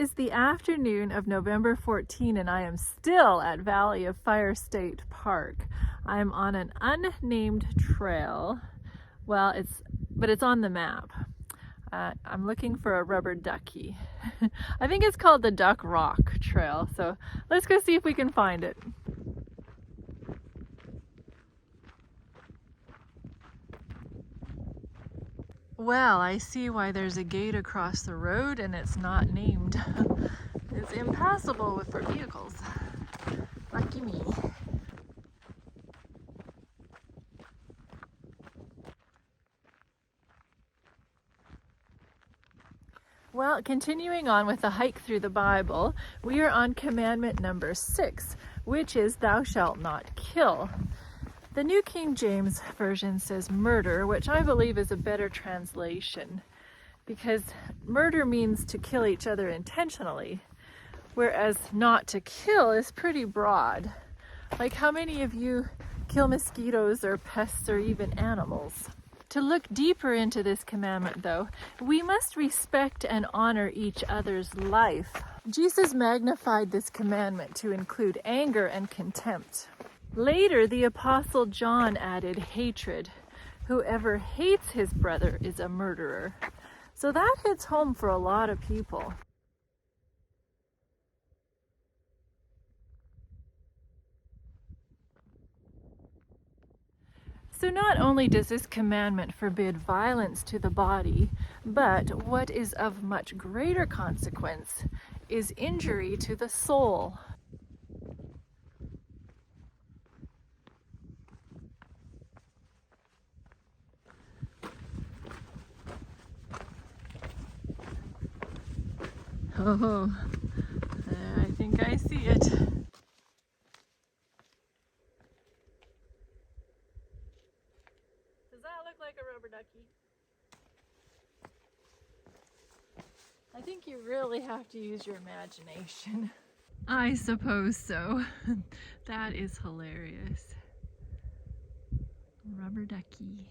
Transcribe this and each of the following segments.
is the afternoon of November 14 and I am still at Valley of Fire State Park. I'm on an unnamed trail. Well, it's on the map. I'm looking for a rubber ducky. I think it's called the Duck Rock Trail. So let's go see if we can find it. Well, I see why there's a gate across the road and it's not named. It's impassable for vehicles. Lucky me. Well, continuing on with the hike through the Bible, we are on commandment number 6, which is thou shalt not kill. The New King James Version says murder, which I believe is a better translation, because murder means to kill each other intentionally, whereas not to kill is pretty broad. Like, how many of you kill mosquitoes or pests or even animals? To look deeper into this commandment, though, we must respect and honor each other's life. Jesus magnified this commandment to include anger and contempt. Later, the Apostle John added hatred. Whoever hates his brother is a murderer. So that hits home for a lot of people. So not only does this commandment forbid violence to the body, but what is of much greater consequence is injury to the soul. Oh, I think I see it. Does that look like a rubber ducky? I think you really have to use your imagination. I suppose so. That is hilarious. Rubber ducky.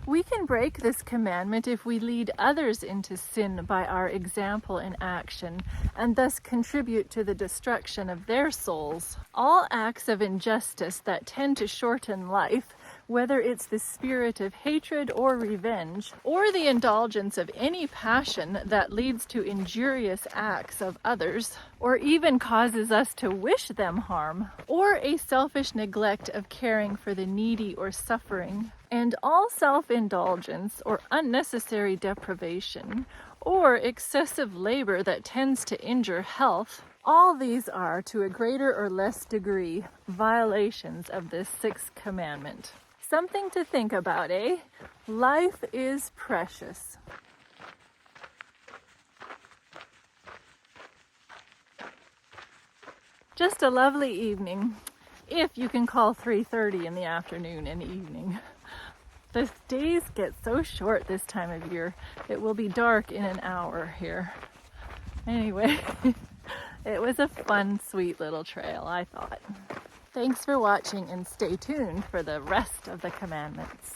We can break this commandment if we lead others into sin by our example and action, and thus contribute to the destruction of their souls. All acts of injustice that tend to shorten life, whether it's the spirit of hatred or revenge, or the indulgence of any passion that leads to injurious acts of others, or even causes us to wish them harm, or a selfish neglect of caring for the needy or suffering, and all self-indulgence or unnecessary deprivation, or excessive labor that tends to injure health, all these are, to a greater or less degree, violations of this 6th commandment. Something to think about, eh? Life is precious. Just a lovely evening, if you can call 3:30 in the afternoon an evening. The days get so short this time of year. It will be dark in an hour here. Anyway, it was a fun, sweet little trail, I thought. Thanks for watching and stay tuned for the rest of the commandments.